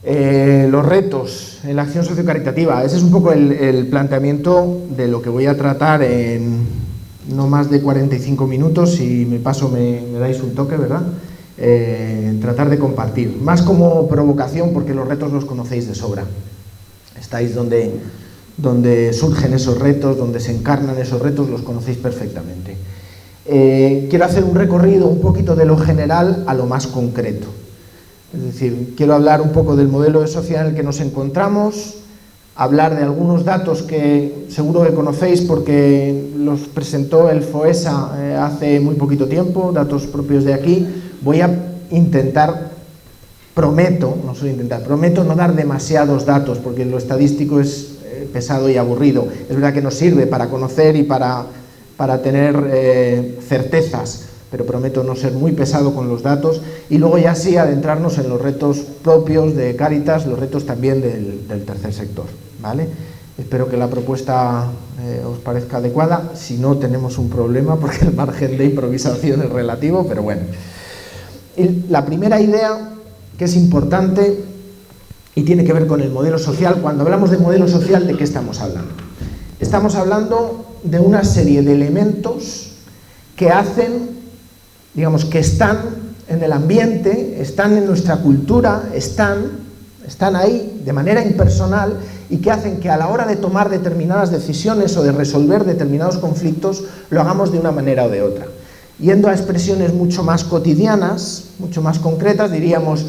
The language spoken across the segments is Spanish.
Los retos en la acción sociocaritativa. Ese es un poco el planteamiento de lo que voy a tratar en no más de 45 minutos. Si me paso me dais un toque, ¿verdad? Tratar de compartir. Más como provocación, porque los retos los conocéis de sobra. Estáis donde surgen esos retos, donde se encarnan esos retos, los conocéis perfectamente. Quiero hacer un recorrido un poquito de lo general a lo más concreto. Es decir, quiero hablar un poco del modelo de sociedad en el que nos encontramos, hablar de algunos datos que seguro que conocéis porque los presentó el FOESA hace muy poquito tiempo, datos propios de aquí. Voy a intentar, prometo no dar demasiados datos porque lo estadístico es pesado y aburrido. Es verdad que nos sirve para conocer y para tener certezas, pero prometo no ser muy pesado con los datos y luego ya sí adentrarnos en los retos propios de Cáritas, los retos también del tercer sector, ¿vale? Espero que la propuesta os parezca adecuada. Si no, tenemos un problema porque el margen de improvisación es relativo, pero bueno. La primera idea que es importante y tiene que ver con el modelo social. Cuando hablamos de modelo social, ¿de qué estamos hablando? Estamos hablando de una serie de elementos que hacen, digamos, que están en el ambiente, están en nuestra cultura, están ahí de manera impersonal y que hacen que a la hora de tomar determinadas decisiones o de resolver determinados conflictos lo hagamos de una manera o de otra. Yendo a expresiones mucho más cotidianas, mucho más concretas, diríamos,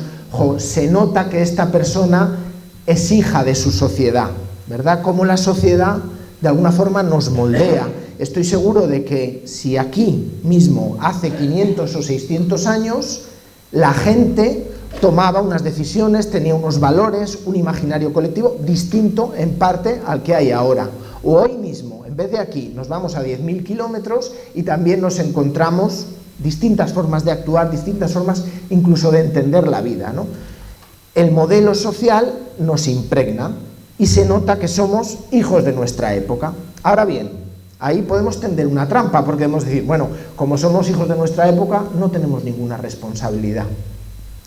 se nota que esta persona es hija de su sociedad, ¿verdad? Cómo la sociedad de alguna forma nos moldea. Estoy seguro de que si aquí mismo hace 500 o 600 años la gente tomaba unas decisiones, tenía unos valores, un imaginario colectivo distinto en parte al que hay ahora. O hoy mismo, en vez de aquí, nos vamos a 10.000 kilómetros y también nos encontramos distintas formas de actuar, distintas formas incluso de entender la vida, ¿no? El modelo social nos impregna y se nota que somos hijos de nuestra época. Ahora bien, ahí podemos tender una trampa, porque podemos decir, bueno, como somos hijos de nuestra época, no tenemos ninguna responsabilidad.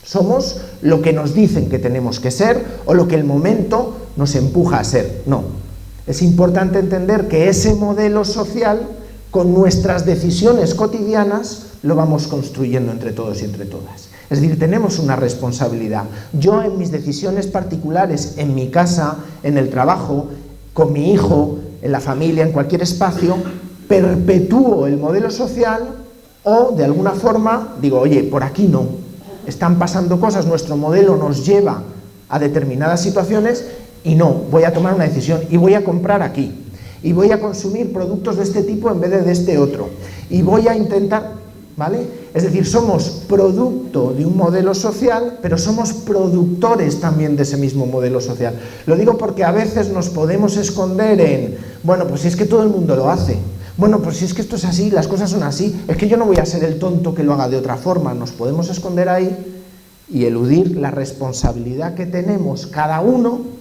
Somos lo que nos dicen que tenemos que ser o lo que el momento nos empuja a ser. No. Es importante entender que ese modelo social, con nuestras decisiones cotidianas, lo vamos construyendo entre todos y entre todas. Es decir, tenemos una responsabilidad. Yo en mis decisiones particulares, en mi casa, en el trabajo, con mi hijo, en la familia, en cualquier espacio, perpetúo el modelo social o de alguna forma digo, oye, por aquí no, están pasando cosas, nuestro modelo nos lleva a determinadas situaciones y no, voy a tomar una decisión y voy a comprar aquí y voy a consumir productos de este tipo en vez de este otro y voy a intentar, ¿vale? Es decir, somos producto de un modelo social, pero somos productores también de ese mismo modelo social. Lo digo porque a veces nos podemos esconder en, bueno, pues si es que todo el mundo lo hace, bueno, pues si es que esto es así, las cosas son así, es que yo no voy a ser el tonto que lo haga de otra forma. Nos podemos esconder ahí y eludir la responsabilidad que tenemos cada uno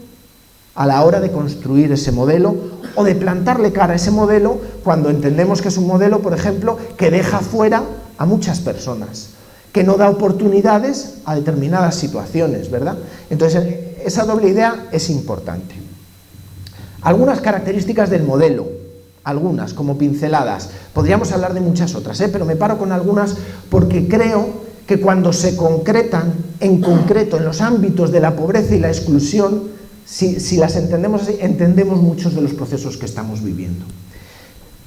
a la hora de construir ese modelo o de plantarle cara a ese modelo cuando entendemos que es un modelo, por ejemplo, que deja fuera a muchas personas, que no da oportunidades a determinadas situaciones, ¿verdad? Entonces, esa doble idea es importante. Algunas características del modelo, algunas como pinceladas, podríamos hablar de muchas otras, pero me paro con algunas porque creo que cuando se concretan en concreto en los ámbitos de la pobreza y la exclusión, si las entendemos así, entendemos muchos de los procesos que estamos viviendo.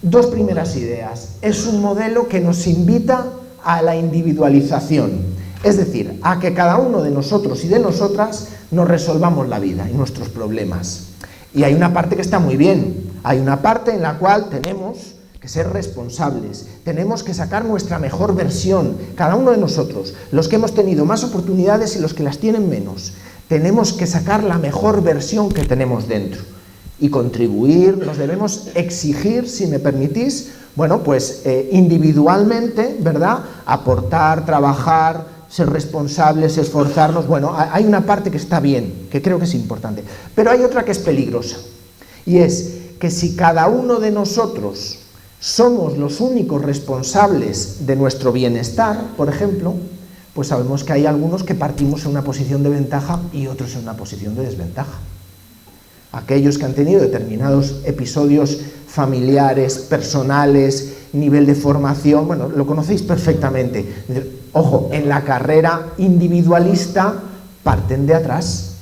Dos primeras ideas. Es un modelo que nos invita a la individualización, es decir, a que cada uno de nosotros y de nosotras nos resolvamos la vida y nuestros problemas. Y hay una parte que está muy bien, hay una parte en la cual tenemos que ser responsables, tenemos que sacar nuestra mejor versión, cada uno de nosotros, los que hemos tenido más oportunidades y los que las tienen menos, tenemos que sacar la mejor versión que tenemos dentro. Y contribuir, nos debemos exigir, si me permitís, bueno, pues individualmente, ¿verdad? Aportar, trabajar, ser responsables, esforzarnos. Bueno, hay una parte que está bien, que creo que es importante, pero hay otra que es peligrosa, y es que si cada uno de nosotros somos los únicos responsables de nuestro bienestar, por ejemplo, pues sabemos que hay algunos que partimos en una posición de ventaja y otros en una posición de desventaja. Aquellos que han tenido determinados episodios familiares, personales, nivel de formación, bueno, lo conocéis perfectamente. Ojo, en la carrera individualista parten de atrás,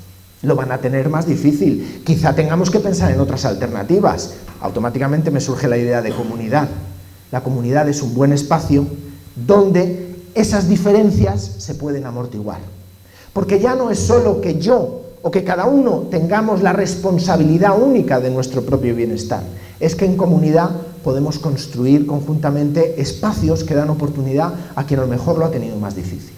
lo van a tener más difícil. Quizá tengamos que pensar en otras alternativas. Automáticamente me surge la idea de comunidad. La comunidad es un buen espacio donde esas diferencias se pueden amortiguar. Porque ya no es solo que yo o que cada uno tengamos la responsabilidad única de nuestro propio bienestar. Es que en comunidad podemos construir conjuntamente espacios que dan oportunidad a quien a lo mejor lo ha tenido más difícil.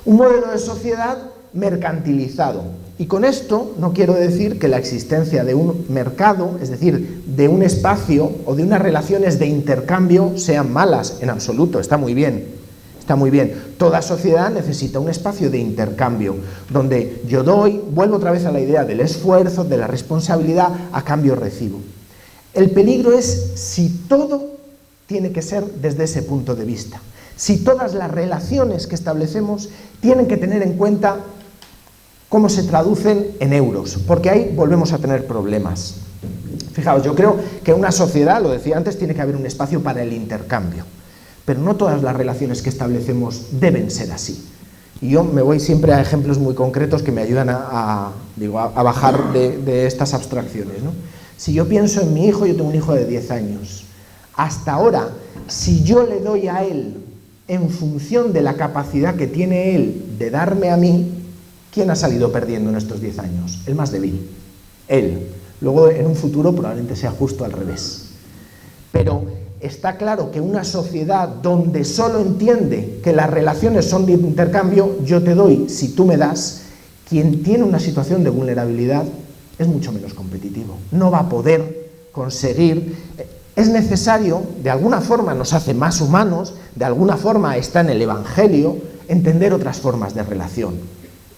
Un modelo de sociedad mercantilizado. Y con esto no quiero decir que la existencia de un mercado, es decir, de un espacio o de unas relaciones de intercambio sean malas, en absoluto, está muy bien. Está muy bien. Toda sociedad necesita un espacio de intercambio, donde yo doy, vuelvo otra vez a la idea del esfuerzo, de la responsabilidad, a cambio recibo. El peligro es si todo tiene que ser desde ese punto de vista. Si todas las relaciones que establecemos tienen que tener en cuenta cómo se traducen en euros, porque ahí volvemos a tener problemas. Fijaos, yo creo que una sociedad, lo decía antes, tiene que haber un espacio para el intercambio. Pero no todas las relaciones que establecemos deben ser así. Y yo me voy siempre a ejemplos muy concretos que me ayudan a bajar de estas abstracciones, ¿no? Si yo pienso en mi hijo, yo tengo un hijo de 10 años. Hasta ahora, si yo le doy a él en función de la capacidad que tiene él de darme a mí, ¿quién ha salido perdiendo en estos 10 años? El más débil, él. Luego, en un futuro, probablemente sea justo al revés. Pero está claro que una sociedad donde solo entiende que las relaciones son de intercambio, yo te doy, si tú me das, quien tiene una situación de vulnerabilidad es mucho menos competitivo. No va a poder conseguir. Es necesario, de alguna forma nos hace más humanos, de alguna forma está en el Evangelio, entender otras formas de relación.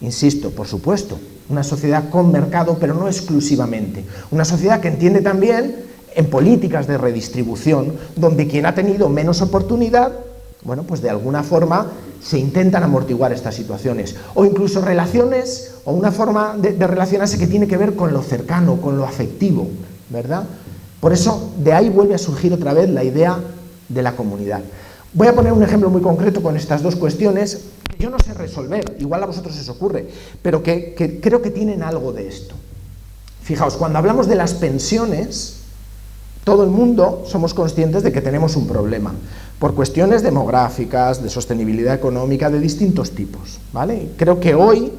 Insisto, por supuesto, una sociedad con mercado, pero no exclusivamente. Una sociedad que entiende también en políticas de redistribución, donde quien ha tenido menos oportunidad, bueno, pues de alguna forma se intentan amortiguar estas situaciones. O incluso relaciones, o una forma de relacionarse que tiene que ver con lo cercano, con lo afectivo, ¿verdad? Por eso, de ahí vuelve a surgir otra vez la idea de la comunidad. Voy a poner un ejemplo muy concreto con estas dos cuestiones, que yo no sé resolver, igual a vosotros os ocurre, pero que creo que tienen algo de esto. Fijaos, cuando hablamos de las pensiones, todo el mundo somos conscientes de que tenemos un problema, por cuestiones demográficas, de sostenibilidad económica, de distintos tipos, ¿vale? Creo que hoy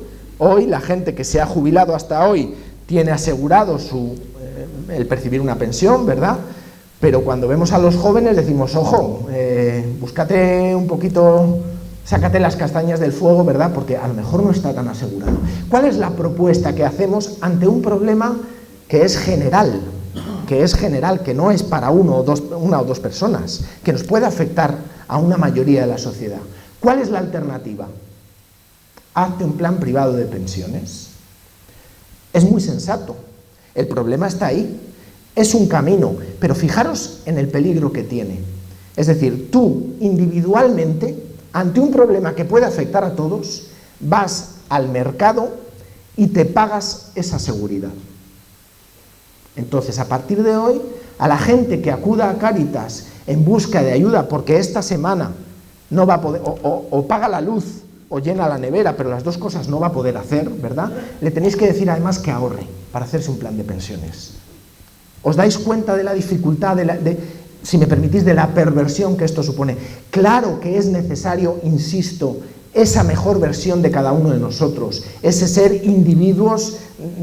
la gente que se ha jubilado hasta hoy tiene asegurado el percibir una pensión, ¿verdad? Pero cuando vemos a los jóvenes decimos, ojo, búscate un poquito, sácate las castañas del fuego, ¿verdad? Porque a lo mejor no está tan asegurado. ¿Cuál es la propuesta que hacemos ante un problema que es general? Que no es para una o dos personas, que nos puede afectar a una mayoría de la sociedad. ¿Cuál es la alternativa? Hazte un plan privado de pensiones. Es muy sensato. El problema está ahí. Es un camino, pero fijaros en el peligro que tiene. Es decir, tú individualmente, ante un problema que puede afectar a todos, vas al mercado y te pagas esa seguridad. Entonces, a partir de hoy, a la gente que acuda a Cáritas en busca de ayuda, porque esta semana no va a poder, o paga la luz o llena la nevera, pero las dos cosas no va a poder hacer, ¿verdad? Le tenéis que decir además que ahorre para hacerse un plan de pensiones. ¿Os dais cuenta de la dificultad, si me permitís, de la perversión que esto supone? Claro que es necesario, insisto, esa mejor versión de cada uno de nosotros, ese ser individuos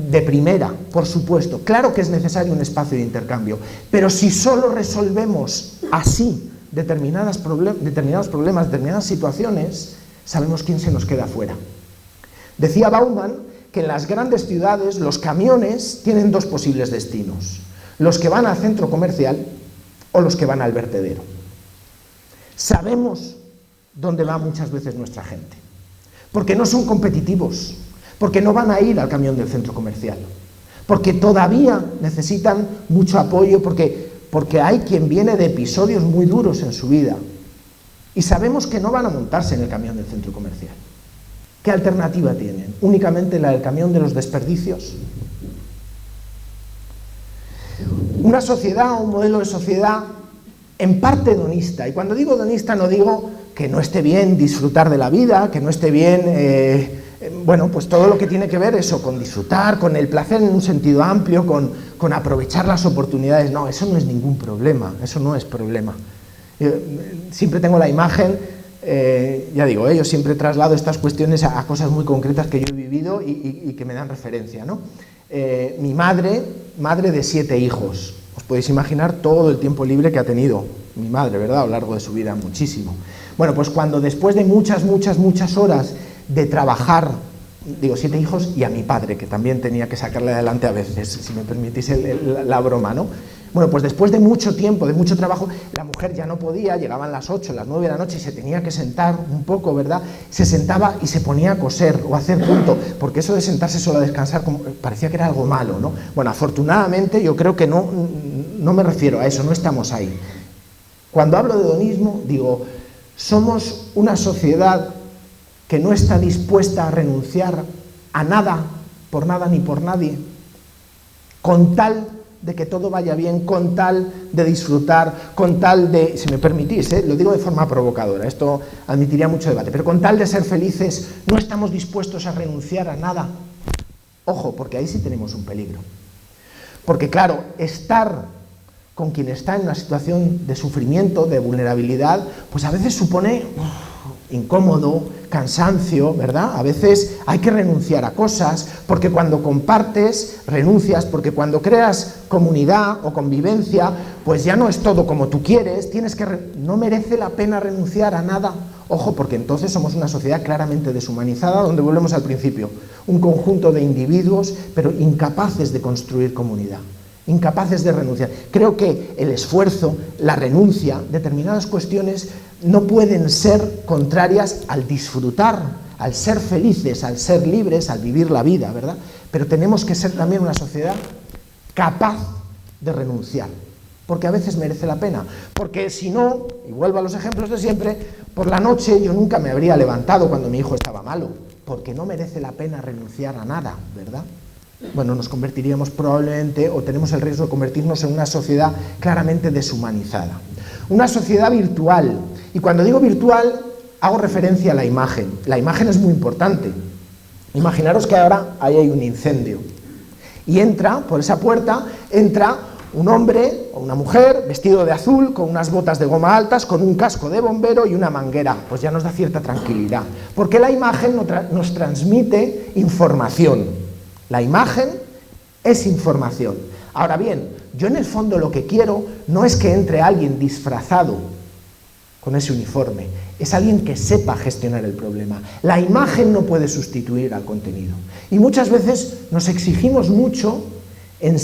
de primera, por supuesto. Claro que es necesario un espacio de intercambio, pero si solo resolvemos así determinados problemas, determinadas situaciones, sabemos quién se nos queda fuera. Decía Bauman que en las grandes ciudades los camiones tienen dos posibles destinos: los que van al centro comercial o los que van al vertedero. Sabemos dónde va muchas veces nuestra gente, porque no son competitivos, porque no van a ir al camión del centro comercial, porque todavía necesitan mucho apoyo, porque hay quien viene de episodios muy duros en su vida. y sabemos que no van a montarse en el camión del centro comercial. ¿Qué alternativa tienen? ¿Únicamente la del camión de los desperdicios? Una sociedad o un modelo de sociedad en parte hedonista, y cuando digo hedonista no digo que no esté bien disfrutar de la vida, que no esté bien, bueno, pues todo lo que tiene que ver eso, con disfrutar, con el placer en un sentido amplio, con aprovechar las oportunidades. No, eso no es ningún problema, eso no es problema. Yo siempre tengo la imagen, ya digo, yo siempre traslado estas cuestiones a cosas muy concretas que yo he vivido y que me dan referencia, ¿no? Mi madre de 7 hijos, os podéis imaginar todo el tiempo libre que ha tenido mi madre, ¿verdad?, a lo largo de su vida, muchísimo. Bueno, pues cuando después de muchas horas de trabajar, digo 7 hijos y a mi padre, que también tenía que sacarle adelante a veces, si me permitís la broma, ¿no? Bueno, pues después de mucho tiempo, de mucho trabajo, la mujer ya no podía, llegaban las 8, las 9 de la noche y se tenía que sentar un poco, ¿verdad? Se sentaba y se ponía a coser o a hacer punto, porque eso de sentarse solo a descansar parecía que era algo malo, ¿no? Bueno, afortunadamente yo creo que no me refiero a eso, no estamos ahí. Cuando hablo de hedonismo, digo, somos una sociedad que no está dispuesta a renunciar a nada, por nada ni por nadie, con tal de que todo vaya bien, con tal de disfrutar, con tal de, si me permitís, lo digo de forma provocadora, esto admitiría mucho debate, pero con tal de ser felices, no estamos dispuestos a renunciar a nada. Ojo, porque ahí sí tenemos un peligro. Porque claro, estar con quien está en una situación de sufrimiento, de vulnerabilidad, pues a veces supone incómodo, cansancio, ¿verdad? A veces hay que renunciar a cosas, porque cuando compartes, renuncias, porque cuando creas comunidad o convivencia, pues ya no es todo como tú quieres, no merece la pena renunciar a nada. Ojo, porque entonces somos una sociedad claramente deshumanizada, donde volvemos al principio, un conjunto de individuos, pero incapaces de construir comunidad, incapaces de renunciar. Creo que el esfuerzo, la renuncia, determinadas cuestiones no pueden ser contrarias al disfrutar, al ser felices, al ser libres, al vivir la vida, ¿verdad? Pero tenemos que ser también una sociedad capaz de renunciar, porque a veces merece la pena, porque si no, y vuelvo a los ejemplos de siempre, por la noche yo nunca me habría levantado cuando mi hijo estaba malo, porque no merece la pena renunciar a nada, ¿verdad? Bueno, nos convertiríamos probablemente, o tenemos el riesgo de convertirnos en una sociedad claramente deshumanizada. Una sociedad virtual, y cuando digo virtual, hago referencia a la imagen. La imagen es muy importante. Imaginaros que ahora ahí hay un incendio, y por esa puerta, entra un hombre o una mujer vestido de azul, con unas botas de goma altas, con un casco de bombero y una manguera. Pues ya nos da cierta tranquilidad, porque la imagen nos transmite información. La imagen es información. Ahora bien, yo en el fondo lo que quiero no es que entre alguien disfrazado con ese uniforme, es alguien que sepa gestionar el problema. La imagen no puede sustituir al contenido. Y muchas veces nos exigimos mucho en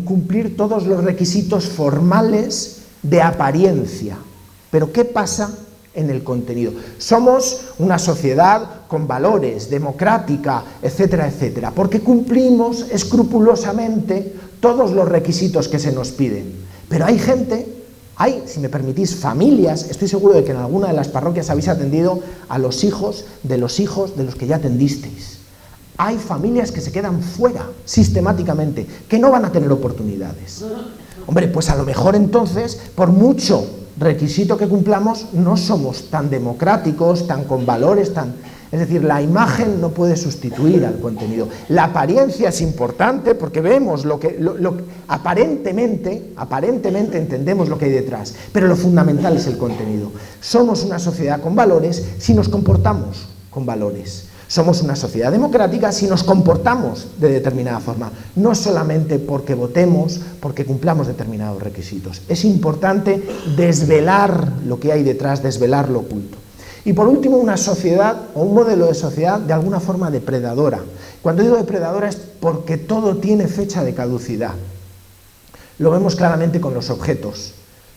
cumplir todos los requisitos formales de apariencia. Pero ¿qué pasa en el contenido? Somos una sociedad con valores, democrática, etcétera, etcétera, porque cumplimos escrupulosamente todos los requisitos que se nos piden. Pero hay gente, si me permitís, familias, estoy seguro de que en alguna de las parroquias habéis atendido a los hijos de los que ya atendisteis. Hay familias que se quedan fuera sistemáticamente, que no van a tener oportunidades. Hombre, pues a lo mejor entonces, por mucho requisito que cumplamos, no somos tan democráticos, tan con valores, Es decir, la imagen no puede sustituir al contenido. La apariencia es importante porque vemos aparentemente entendemos lo que hay detrás, pero lo fundamental es el contenido. Somos una sociedad con valores si nos comportamos con valores. Somos una sociedad democrática si nos comportamos de determinada forma, no solamente porque votemos, porque cumplamos determinados requisitos. Es importante desvelar lo que hay detrás, desvelar lo oculto. Y por último, una sociedad o un modelo de sociedad de alguna forma depredadora. Cuando digo depredadora es porque todo tiene fecha de caducidad. Lo vemos claramente con los objetos.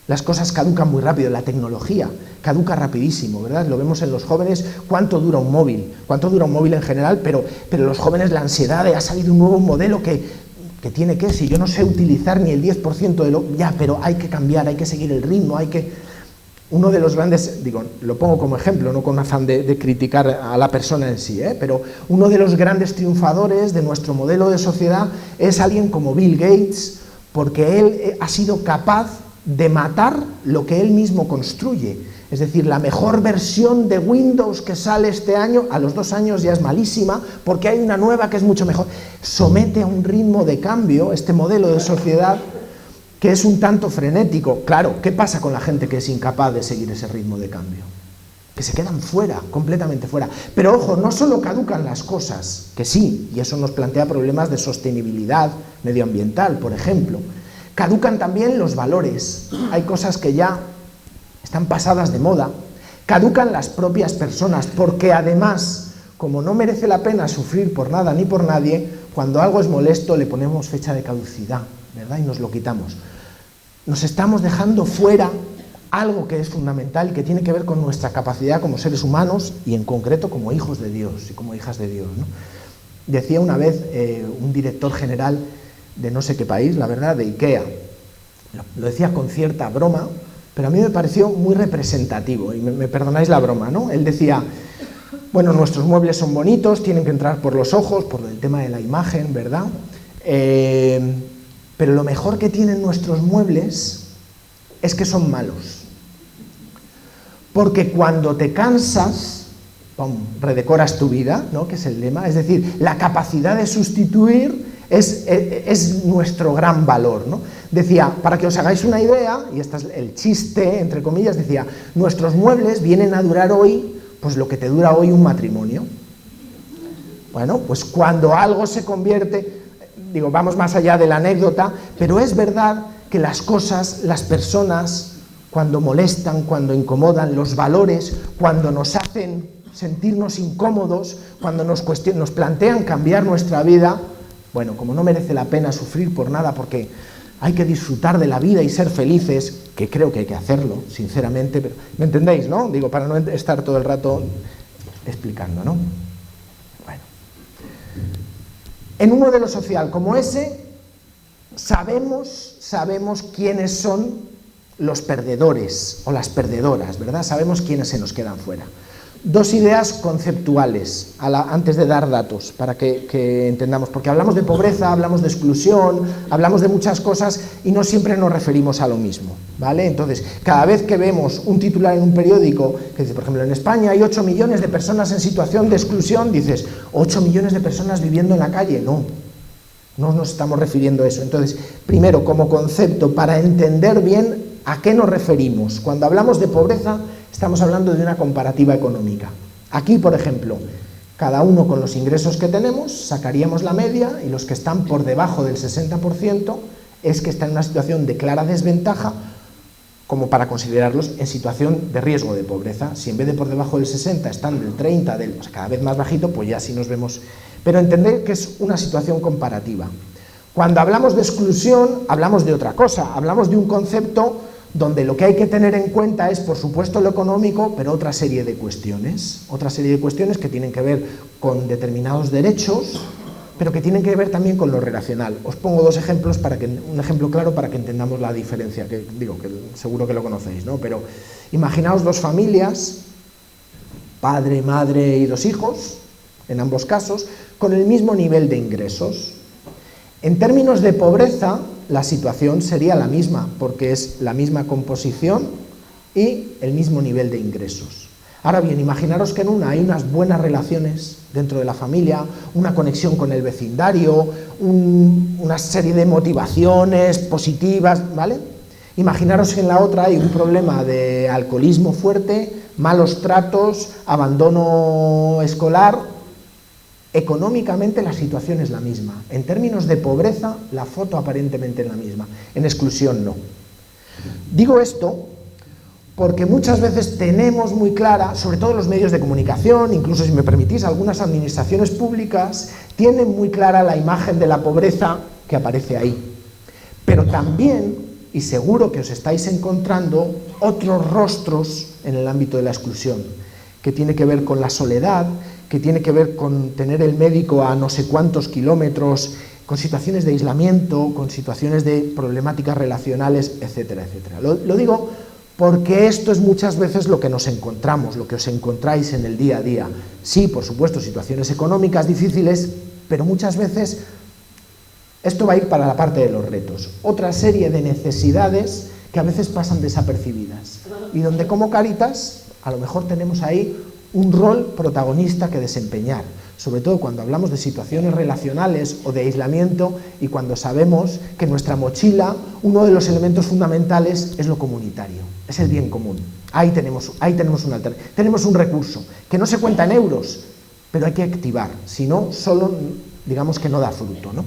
Las cosas caducan muy rápido, la tecnología caduca rapidísimo, ¿verdad? Lo vemos en los jóvenes, cuánto dura un móvil en general, pero los jóvenes, la ansiedad de ha salido un nuevo modelo que tiene que, si yo no sé utilizar ni el 10% de lo... Ya, pero hay que cambiar, hay que seguir el ritmo, uno de los grandes, digo, lo pongo como ejemplo, no con afán de criticar a la persona en sí, pero uno de los grandes triunfadores de nuestro modelo de sociedad es alguien como Bill Gates, porque él ha sido capaz de matar lo que él mismo construye. Es decir, la mejor versión de Windows que sale este año, a los 2 años ya es malísima, porque hay una nueva que es mucho mejor. Somete a un ritmo de cambio este modelo de sociedad que es un tanto frenético. Claro, ¿qué pasa con la gente que es incapaz de seguir ese ritmo de cambio? Que se quedan fuera, completamente fuera. Pero ojo, no solo caducan las cosas, que sí, y eso nos plantea problemas de sostenibilidad medioambiental, por ejemplo. Caducan también los valores. Hay cosas que ya están pasadas de moda. Caducan las propias personas, porque además, como no merece la pena sufrir por nada ni por nadie, cuando algo es molesto le ponemos fecha de caducidad, ¿verdad? Y nos lo quitamos. Nos estamos dejando fuera algo que es fundamental y que tiene que ver con nuestra capacidad como seres humanos y en concreto como hijos de Dios y como hijas de Dios, ¿no? Decía una vez un director general de no sé qué país, la verdad, de IKEA, lo decía con cierta broma, pero a mí me pareció muy representativo, y me perdonáis la broma, ¿no? Él decía, bueno, nuestros muebles son bonitos, tienen que entrar por los ojos, por el tema de la imagen, ¿verdad? Pero lo mejor que tienen nuestros muebles es que son malos. Porque cuando te cansas, ¡pum!, redecoras tu vida, ¿no?, que es el lema. Es decir, la capacidad de sustituir es nuestro gran valor, ¿no? Decía, para que os hagáis una idea, y este es el chiste, entre comillas, decía, nuestros muebles vienen a durar hoy, pues lo que te dura hoy un matrimonio. Bueno, pues cuando algo se convierte, digo, vamos más allá de la anécdota, pero es verdad que las cosas, las personas, cuando molestan, cuando incomodan, los valores, cuando nos hacen sentirnos incómodos, cuando nos plantean cambiar nuestra vida, bueno, como no merece la pena sufrir por nada, porque hay que disfrutar de la vida y ser felices, que creo que hay que hacerlo, sinceramente, pero, ¿me entendéis, no? Digo, para no estar todo el rato explicando, ¿no? Bueno. En un modelo social como ese, sabemos quiénes son los perdedores o las perdedoras, ¿verdad? Sabemos quiénes se nos quedan fuera. 2 ideas conceptuales, antes de dar datos, para que entendamos, porque hablamos de pobreza, hablamos de exclusión, hablamos de muchas cosas y no siempre nos referimos a lo mismo, ¿vale? Entonces, cada vez que vemos un titular en un periódico que dice, por ejemplo, en España hay 8 millones de personas en situación de exclusión, dices, 8 millones de personas viviendo en la calle, no nos estamos refiriendo a eso. Entonces, primero, como concepto, para entender bien a qué nos referimos, cuando hablamos de pobreza, estamos hablando de una comparativa económica. Aquí, por ejemplo, cada uno con los ingresos que tenemos, sacaríamos la media y los que están por debajo del 60% es que están en una situación de clara desventaja como para considerarlos en situación de riesgo de pobreza. Si en vez de por debajo del 60 están del 30, o sea, cada vez más bajito, pues ya sí nos vemos. Pero entender que es una situación comparativa. Cuando hablamos de exclusión, hablamos de otra cosa, hablamos de un concepto donde lo que hay que tener en cuenta es, por supuesto, lo económico, pero otra serie de cuestiones que tienen que ver con determinados derechos, pero que tienen que ver también con lo relacional. Os pongo 2 ejemplos, un ejemplo claro para que entendamos la diferencia, que digo, que seguro que lo conocéis, ¿no? Pero imaginaos 2 familias, padre, madre y 2 hijos, en ambos casos, con el mismo nivel de ingresos. En términos de pobreza, la situación sería la misma, porque es la misma composición y el mismo nivel de ingresos. Ahora bien, imaginaros que en una hay unas buenas relaciones dentro de la familia, una conexión con el vecindario, una serie de motivaciones positivas, ¿vale? Imaginaros que en la otra hay un problema de alcoholismo fuerte, malos tratos, abandono escolar. Económicamente la situación es la misma. En términos de pobreza, la foto aparentemente es la misma. En exclusión, no. Digo esto porque muchas veces tenemos muy clara, sobre todo los medios de comunicación, incluso si me permitís, algunas administraciones públicas, tienen muy clara la imagen de la pobreza que aparece ahí. Pero también, y seguro que os estáis encontrando, otros rostros en el ámbito de la exclusión, que tiene que ver con la soledad, que tiene que ver con tener el médico a no sé cuántos kilómetros, con situaciones de aislamiento, con situaciones de problemáticas relacionales, etcétera, etcétera. Lo digo porque esto es muchas veces lo que nos encontramos, lo que os encontráis en el día a día. Sí, por supuesto, situaciones económicas difíciles, pero muchas veces esto va a ir para la parte de los retos. Otra serie de necesidades que a veces pasan desapercibidas y donde como Cáritas a lo mejor tenemos ahí un rol protagonista que desempeñar, sobre todo cuando hablamos de situaciones relacionales o de aislamiento y cuando sabemos que en nuestra mochila uno de los elementos fundamentales es lo comunitario, es el bien común. Ahí tenemos tenemos un recurso que no se cuenta en euros, pero hay que activar, si no, solo digamos que no da fruto, ¿no?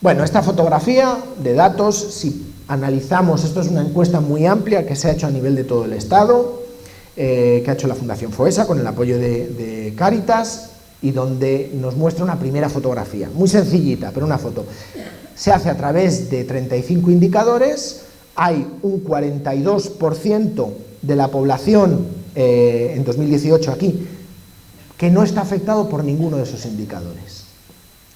Bueno, esta fotografía de datos, si analizamos, esto es una encuesta muy amplia que se ha hecho a nivel de todo el Estado, que ha hecho la Fundación Foessa con el apoyo de Cáritas y donde nos muestra una primera fotografía, muy sencillita, pero una foto. Se hace a través de 35 indicadores, hay un 42% de la población en 2018 aquí que no está afectado por ninguno de esos indicadores.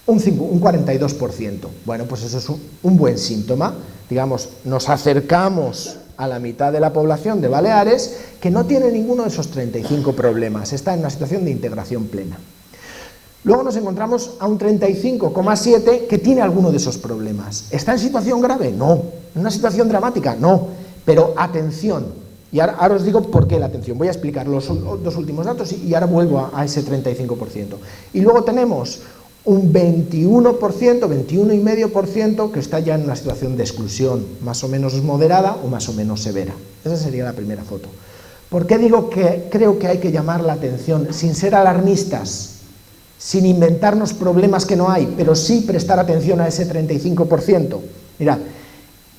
Un 42%. Bueno, pues eso es un buen síntoma. Digamos, nos acercamos a la mitad de la población de Baleares que no tiene ninguno de esos 35 problemas, está en una situación de integración plena. Luego nos encontramos a un 35,7 que tiene alguno de esos problemas. ¿Está en situación grave? No. ¿En una situación dramática? No. Pero atención, y ahora os digo por qué la atención, voy a explicar los dos últimos datos y ahora vuelvo a ese 35%. Y luego tenemos un 21%, 21,5% que está ya en una situación de exclusión, más o menos moderada o más o menos severa. Esa sería la primera foto. ¿Por qué digo que creo que hay que llamar la atención sin ser alarmistas, sin inventarnos problemas que no hay, pero sí prestar atención a ese 35%? Mirad,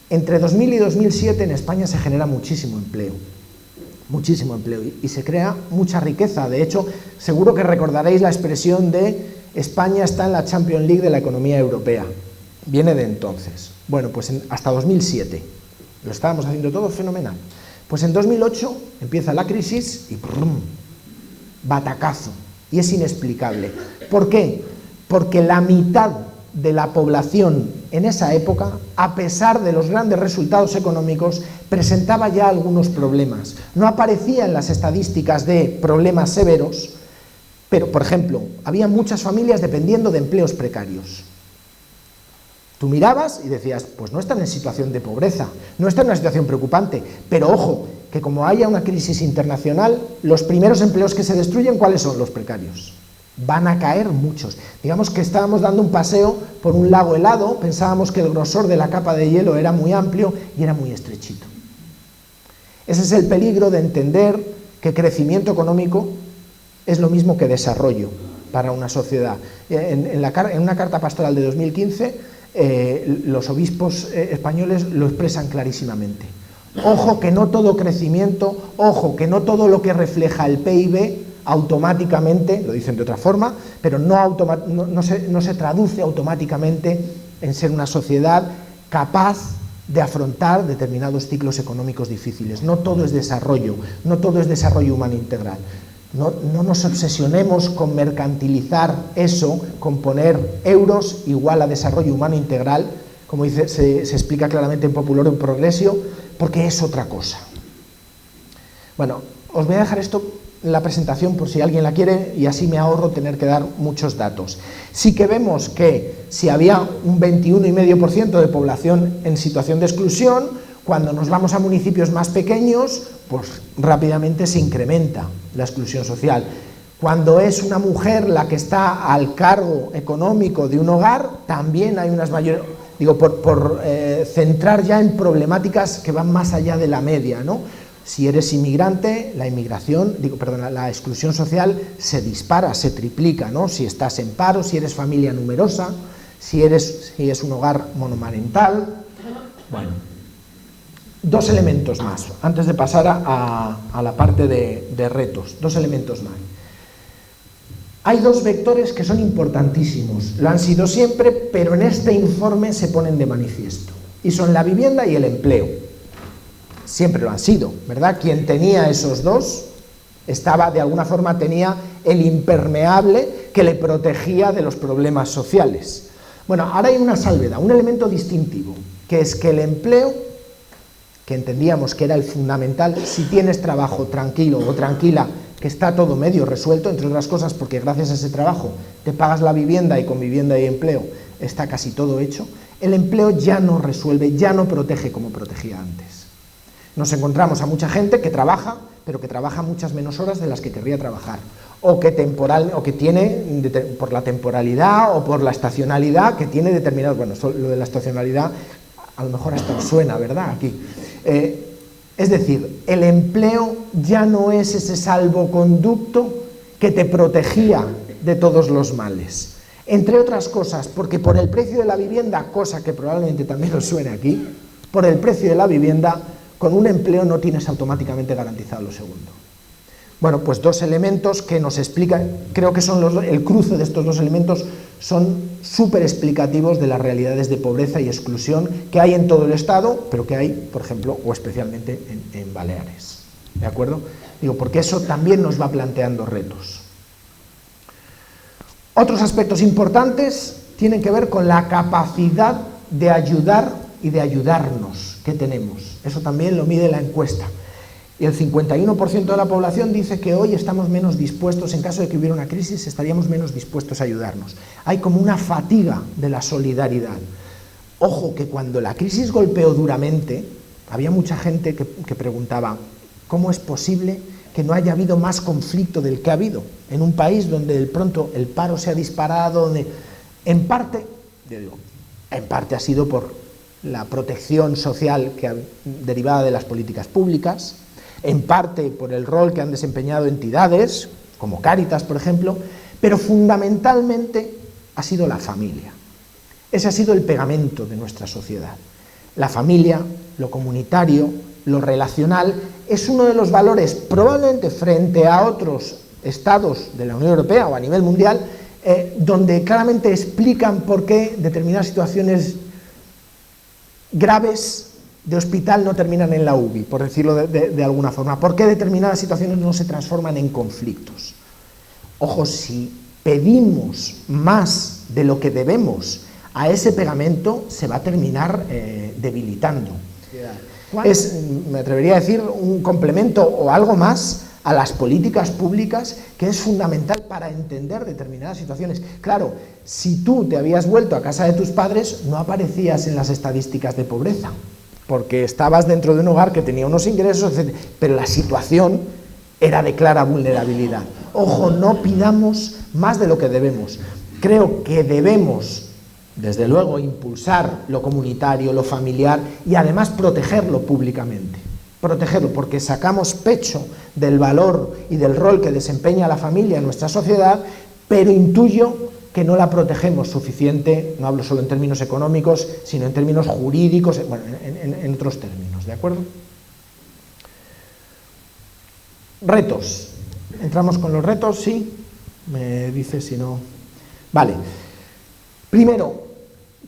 entre 2000 y 2007 en España se genera muchísimo empleo y se crea mucha riqueza. De hecho, seguro que recordaréis la expresión de España está en la Champions League de la economía europea. Viene de entonces. Bueno, pues hasta 2007. Lo estábamos haciendo todo fenomenal. Pues en 2008 empieza la crisis y ¡brum!, batacazo. Y es inexplicable. ¿Por qué? Porque la mitad de la población en esa época, a pesar de los grandes resultados económicos, presentaba ya algunos problemas. No aparecía en las estadísticas de problemas severos, pero, por ejemplo, había muchas familias dependiendo de empleos precarios. Tú mirabas y decías, pues no están en situación de pobreza, no están en una situación preocupante, pero ojo, que como haya una crisis internacional, los primeros empleos que se destruyen, ¿cuáles son? Los precarios. Van a caer muchos. Digamos que estábamos dando un paseo por un lago helado, pensábamos que el grosor de la capa de hielo era muy amplio y era muy estrechito. Ese es el peligro de entender que crecimiento económico es lo mismo que desarrollo para una sociedad. En una carta pastoral de 2015, los obispos españoles lo expresan clarísimamente. Ojo que no todo crecimiento, ojo que no todo lo que refleja el PIB automáticamente, lo dicen de otra forma, pero no se traduce automáticamente en ser una sociedad capaz de afrontar determinados ciclos económicos difíciles. No todo es desarrollo, no todo es desarrollo humano integral. No nos obsesionemos con mercantilizar eso, con poner euros igual a desarrollo humano integral, como se explica claramente en Populorum Progressio, porque es otra cosa. Bueno, os voy a dejar esto en la presentación por si alguien la quiere y así me ahorro tener que dar muchos datos. Sí que vemos que si había un 21,5% de población en situación de exclusión, cuando nos vamos a municipios más pequeños, pues rápidamente se incrementa la exclusión social. Cuando es una mujer la que está al cargo económico de un hogar, también hay unas mayores, por centrar ya en problemáticas que van más allá de la media, ¿no? Si eres inmigrante, la exclusión social se dispara, se triplica, ¿no? Si estás en paro, si eres familia numerosa, si es un hogar monomarental. Bueno, dos elementos más, antes de pasar a la parte de retos, dos elementos más. Hay dos vectores que son importantísimos, lo han sido siempre, pero en este informe se ponen de manifiesto, y son la vivienda y el empleo. Siempre lo han sido, ¿verdad? Quien tenía esos dos, de alguna forma tenía el impermeable que le protegía de los problemas sociales. Bueno, ahora hay una salvedad, un elemento distintivo, que es que el empleo que entendíamos que era el fundamental. Si tienes trabajo tranquilo o tranquila, que está todo medio resuelto, entre otras cosas porque gracias a ese trabajo te pagas la vivienda y con vivienda y empleo está casi todo hecho, el empleo ya no resuelve, ya no protege como protegía antes. Nos encontramos a mucha gente que trabaja, pero que trabaja muchas menos horas de las que querría trabajar, o que tiene, por la temporalidad o por la estacionalidad, que tiene determinados, bueno, lo de la estacionalidad a lo mejor hasta os suena, ¿verdad? Aquí. Es decir, el empleo ya no es ese salvoconducto que te protegía de todos los males. Entre otras cosas, porque por el precio de la vivienda, cosa que probablemente también os suene aquí, por el precio de la vivienda, con un empleo no tienes automáticamente garantizado lo segundo. Bueno, pues dos elementos que nos explican, creo que son el cruce de estos dos elementos son súper explicativos de las realidades de pobreza y exclusión que hay en todo el Estado, pero que hay, por ejemplo, o especialmente en Baleares. ¿De acuerdo? Digo, porque eso también nos va planteando retos. Otros aspectos importantes tienen que ver con la capacidad de ayudar y de ayudarnos que tenemos. Eso también lo mide la encuesta. Y el 51% de la población dice que hoy estamos menos dispuestos, en caso de que hubiera una crisis, estaríamos menos dispuestos a ayudarnos. Hay como una fatiga de la solidaridad. Ojo, que cuando la crisis golpeó duramente, había mucha gente que preguntaba, ¿cómo es posible que no haya habido más conflicto del que ha habido? En un país donde de pronto el paro se ha disparado, donde en parte ha sido por la protección social derivada de las políticas públicas, en parte por el rol que han desempeñado entidades, como Cáritas, por ejemplo, pero fundamentalmente ha sido la familia. Ese ha sido el pegamento de nuestra sociedad. La familia, lo comunitario, lo relacional, es uno de los valores, probablemente frente a otros estados de la Unión Europea o a nivel mundial, donde claramente explican por qué determinadas situaciones graves de hospital no terminan en la UBI, por decirlo de alguna forma. ¿Por qué determinadas situaciones no se transforman en conflictos? Ojo, si pedimos más de lo que debemos a ese pegamento, se va a terminar debilitando. Me atrevería a decir un complemento o algo más a las políticas públicas que es fundamental para entender determinadas situaciones. Claro, si tú te habías vuelto a casa de tus padres, no aparecías en las estadísticas de pobreza, porque estabas dentro de un hogar que tenía unos ingresos, etc., pero la situación era de clara vulnerabilidad. Ojo, no pidamos más de lo que debemos. Creo que debemos, desde luego, impulsar lo comunitario, lo familiar y además protegerlo públicamente. Protegerlo porque sacamos pecho del valor y del rol que desempeña la familia en nuestra sociedad, pero intuyo que no la protegemos suficiente, no hablo solo en términos económicos, sino en términos jurídicos, bueno, en otros términos, ¿de acuerdo? Retos. ¿Entramos con los retos? Sí. Me dice si no. Vale. Primero,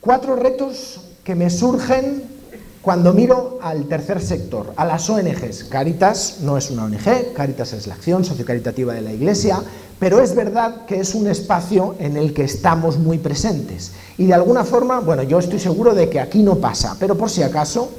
4 retos que me surgen cuando miro al tercer sector, a las ONGs. Cáritas no es una ONG, Cáritas es la acción sociocaritativa de la Iglesia, pero es verdad que es un espacio en el que estamos muy presentes. Y de alguna forma, bueno, yo estoy seguro de que aquí no pasa, pero por si acaso,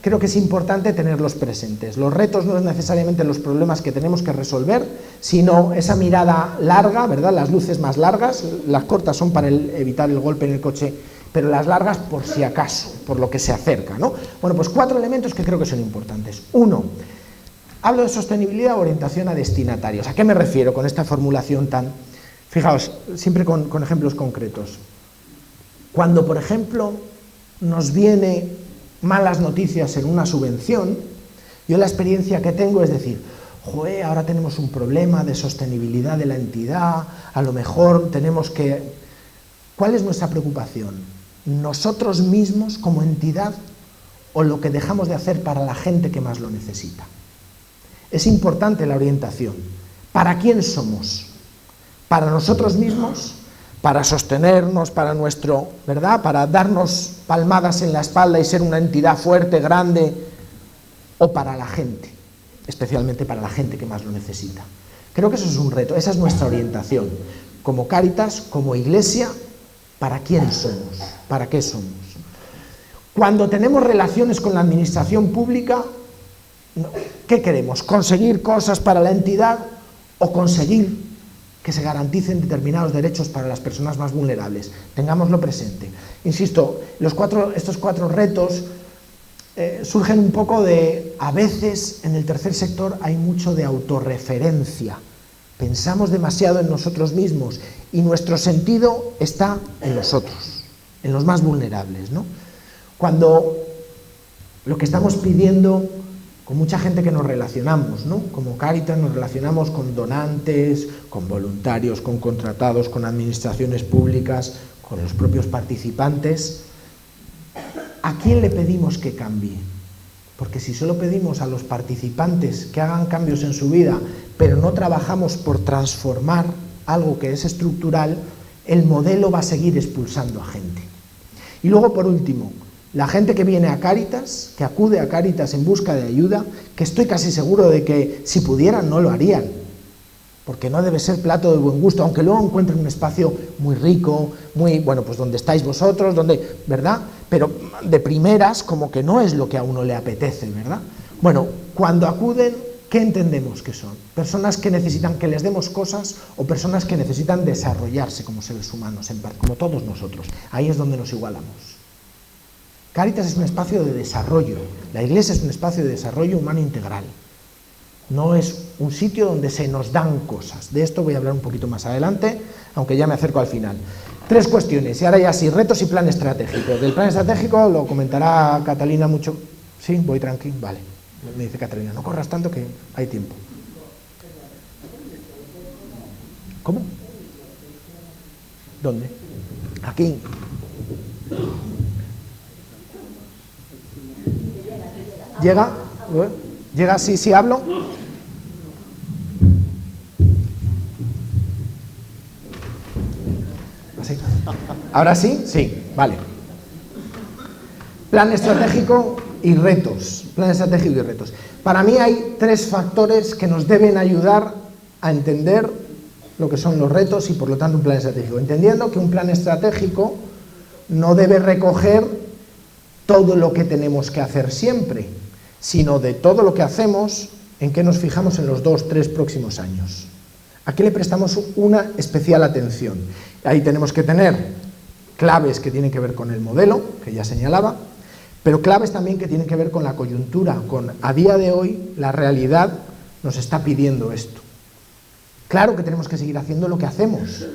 creo que es importante tenerlos presentes. Los retos no es necesariamente los problemas que tenemos que resolver, sino esa mirada larga, ¿verdad? Las luces más largas, las cortas son para evitar el golpe en el coche, pero las largas por si acaso, por lo que se acerca, ¿no? Bueno, pues 4 elementos que creo que son importantes. 1, hablo de sostenibilidad o orientación a destinatarios. ¿A qué me refiero con esta formulación tan...? Fijaos, siempre con ejemplos concretos. Cuando, por ejemplo, nos viene malas noticias en una subvención, yo la experiencia que tengo es decir, joder, ahora tenemos un problema de sostenibilidad de la entidad, a lo mejor tenemos que... ¿Cuál es nuestra preocupación? ¿Nosotros mismos como entidad o lo que dejamos de hacer para la gente que más lo necesita? Es importante la orientación. ¿Para quién somos? ¿Para nosotros mismos? ¿Para sostenernos, para nuestro, ¿verdad? ¿Para darnos palmadas en la espalda y ser una entidad fuerte, grande? ¿O para la gente? Especialmente para la gente que más lo necesita. Creo que eso es un reto, esa es nuestra orientación. Como Cáritas, como Iglesia, ¿para quién somos? ¿Para qué somos? Cuando tenemos relaciones con la administración pública, ¿qué queremos? ¿Conseguir cosas para la entidad o conseguir que se garanticen determinados derechos para las personas más vulnerables? Tengámoslo presente. Insisto, estos cuatro retos surgen un poco de, a veces en el tercer sector hay mucho de autorreferencia. Pensamos demasiado en nosotros mismos y nuestro sentido está en los otros, en los más vulnerables, ¿no? Cuando lo que estamos pidiendo con mucha gente que nos relacionamos, ¿no? Como Cáritas nos relacionamos con donantes, con voluntarios, con contratados, con administraciones públicas, con los propios participantes. ¿A quién le pedimos que cambie? Porque si solo pedimos a los participantes que hagan cambios en su vida, pero no trabajamos por transformar algo que es estructural, el modelo va a seguir expulsando a gente. Y luego, por último, la gente que viene a Cáritas, que acude a Cáritas en busca de ayuda, que estoy casi seguro de que si pudieran no lo harían, porque no debe ser plato de buen gusto, aunque luego encuentren un espacio muy rico, muy, bueno, pues donde estáis vosotros, donde, ¿verdad? Pero de primeras como que no es lo que a uno le apetece, ¿verdad? Bueno, cuando acuden, ¿qué entendemos que son? ¿Personas que necesitan que les demos cosas o personas que necesitan desarrollarse como seres humanos, en parte, como todos nosotros? Ahí es donde nos igualamos. Cáritas es un espacio de desarrollo, la Iglesia es un espacio de desarrollo humano integral. No es un sitio donde se nos dan cosas. De esto voy a hablar un poquito más adelante, aunque ya me acerco al final. 3 cuestiones, y ahora ya sí, retos y plan estratégico. Del plan estratégico lo comentará Catalina mucho. ¿Sí? ¿Voy tranquilo? Vale. Me dice Catalina, no corras tanto que hay tiempo. ¿Cómo? ¿Dónde? Aquí. ¿Llega? ¿Llega si hablo? ¿Así? ¿Ahora sí? Sí, vale. Plan estratégico y retos. Plan estratégico y retos. Para mí hay 3 factores que nos deben ayudar a entender lo que son los retos y por lo tanto un plan estratégico. Entendiendo que un plan estratégico no debe recoger todo lo que tenemos que hacer siempre, sino de todo lo que hacemos, en qué nos fijamos en los 2-3 próximos años. ¿A qué le prestamos una especial atención? Ahí tenemos que tener claves que tienen que ver con el modelo, que ya señalaba, pero claves también que tienen que ver con la coyuntura, con a día de hoy la realidad nos está pidiendo esto. Claro que tenemos que seguir haciendo lo que hacemos.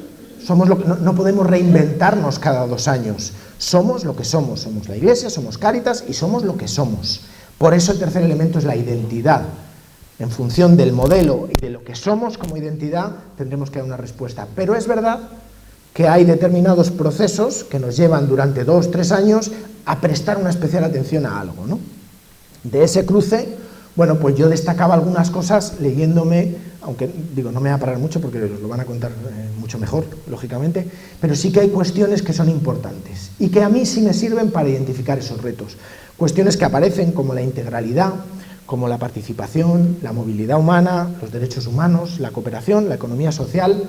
No podemos reinventarnos cada 2 años. Somos lo que somos. Somos la Iglesia, somos Cáritas y somos lo que somos. Por eso el tercer elemento es la identidad. En función del modelo y de lo que somos como identidad, tendremos que dar una respuesta. Pero es verdad que hay determinados procesos que nos llevan durante 2-3 años a prestar una especial atención a algo, ¿no? De ese cruce, bueno, pues yo destacaba algunas cosas leyéndome, aunque digo, no me va a parar mucho porque os lo van a contar mucho mejor, lógicamente, pero sí que hay cuestiones que son importantes y que a mí sí me sirven para identificar esos retos. Cuestiones que aparecen como la integralidad, como la participación, la movilidad humana, los derechos humanos, la cooperación, la economía social,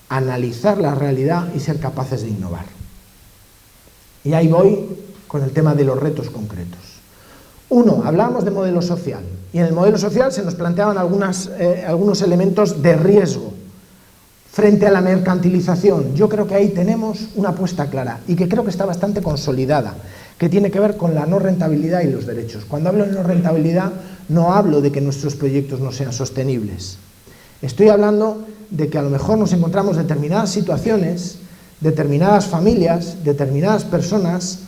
analizar la realidad y ser capaces de innovar. Y ahí voy con el tema de los retos concretos. 1, hablábamos de modelo social, y en el modelo social se nos planteaban algunos elementos de riesgo frente a la mercantilización. Yo creo que ahí tenemos una apuesta clara y que creo que está bastante consolidada, que tiene que ver con la no rentabilidad y los derechos. Cuando hablo de no rentabilidad, no hablo de que nuestros proyectos no sean sostenibles. Estoy hablando de que a lo mejor nos encontramos determinadas situaciones, determinadas familias, determinadas personas,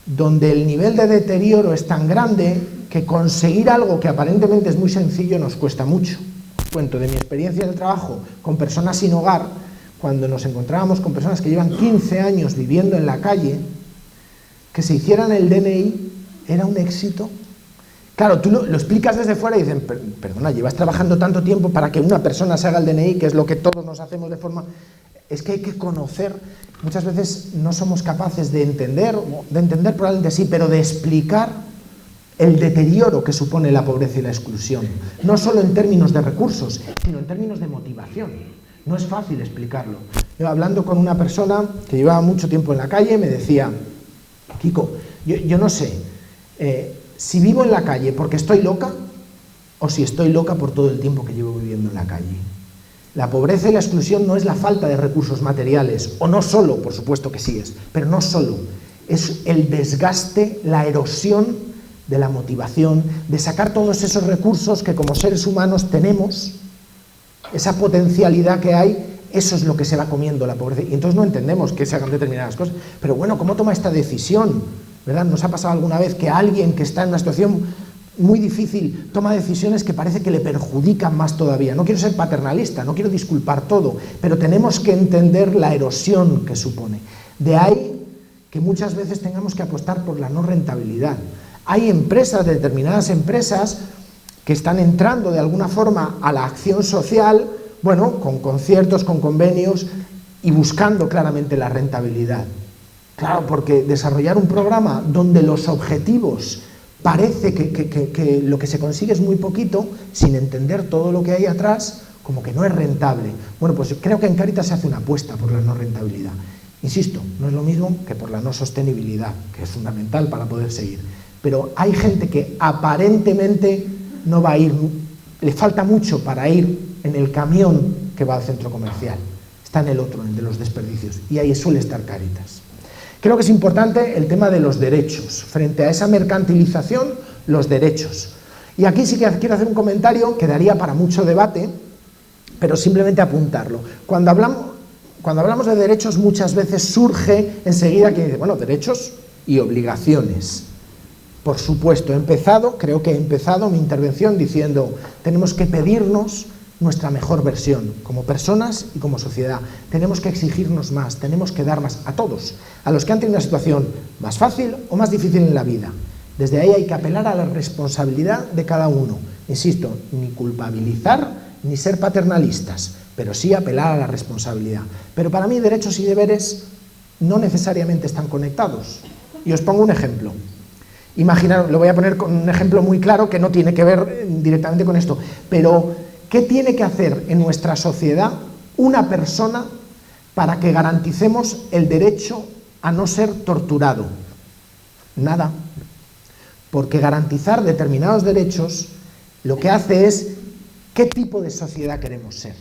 donde el nivel de deterioro es tan grande que conseguir algo que aparentemente es muy sencillo nos cuesta mucho. Os cuento de mi experiencia en el trabajo con personas sin hogar, cuando nos encontrábamos con personas que llevan 15 años viviendo en la calle, que se hicieran el DNI era un éxito. Claro, tú lo explicas desde fuera y dicen, perdona, llevas trabajando tanto tiempo para que una persona se haga el DNI, que es lo que todos nos hacemos de forma... Es que hay que conocer, muchas veces no somos capaces de entender probablemente sí, pero de explicar el deterioro que supone la pobreza y la exclusión. No solo en términos de recursos, sino en términos de motivación. No es fácil explicarlo. Yo hablando con una persona que llevaba mucho tiempo en la calle, me decía, Kiko, yo no sé si vivo en la calle porque estoy loca o si estoy loca por todo el tiempo que llevo viviendo en la calle. La pobreza y la exclusión no es la falta de recursos materiales, o no solo, por supuesto que sí es, pero no solo, es el desgaste, la erosión de la motivación, de sacar todos esos recursos que como seres humanos tenemos, esa potencialidad que hay, eso es lo que se va comiendo la pobreza. Y entonces no entendemos que se hagan determinadas cosas. Pero bueno, ¿cómo toma esta decisión? ¿Verdad? ¿Nos ha pasado alguna vez que alguien que está en una situación muy difícil toma decisiones que parece que le perjudican más todavía? No quiero ser paternalista, no quiero disculpar todo, pero tenemos que entender la erosión que supone. De ahí que muchas veces tengamos que apostar por la no rentabilidad. Hay empresas, determinadas empresas, que están entrando de alguna forma a la acción social, bueno, con conciertos, con convenios y buscando claramente la rentabilidad. Claro, porque desarrollar un programa donde los objetivos parece que lo que se consigue es muy poquito, sin entender todo lo que hay atrás, como que no es rentable. Bueno, pues creo que en Cáritas se hace una apuesta por la no rentabilidad. Insisto, no es lo mismo que por la no sostenibilidad, que es fundamental para poder seguir. Pero hay gente que aparentemente no va a ir, le falta mucho para ir en el camión que va al centro comercial. Está en el otro, en el de los desperdicios, y ahí suele estar Cáritas. Creo que es importante el tema de los derechos. Frente a esa mercantilización, los derechos. Y aquí sí que quiero hacer un comentario que daría para mucho debate, pero simplemente apuntarlo. Cuando hablamos de derechos, muchas veces surge enseguida quien dice, bueno, derechos y obligaciones. Por supuesto, creo que he empezado mi intervención diciendo, tenemos que pedirnos nuestra mejor versión, como personas y como sociedad. Tenemos que exigirnos más, tenemos que dar más a todos, a los que han tenido una situación más fácil o más difícil en la vida. Desde ahí hay que apelar a la responsabilidad de cada uno. Insisto, ni culpabilizar ni ser paternalistas, pero sí apelar a la responsabilidad. Pero para mí derechos y deberes no necesariamente están conectados. Y os pongo un ejemplo. Imaginar, lo voy a poner con un ejemplo muy claro que no tiene que ver directamente con esto, pero ¿qué tiene que hacer en nuestra sociedad una persona para que garanticemos el derecho a no ser torturado? Nada. Porque garantizar determinados derechos lo que hace es qué tipo de sociedad queremos ser.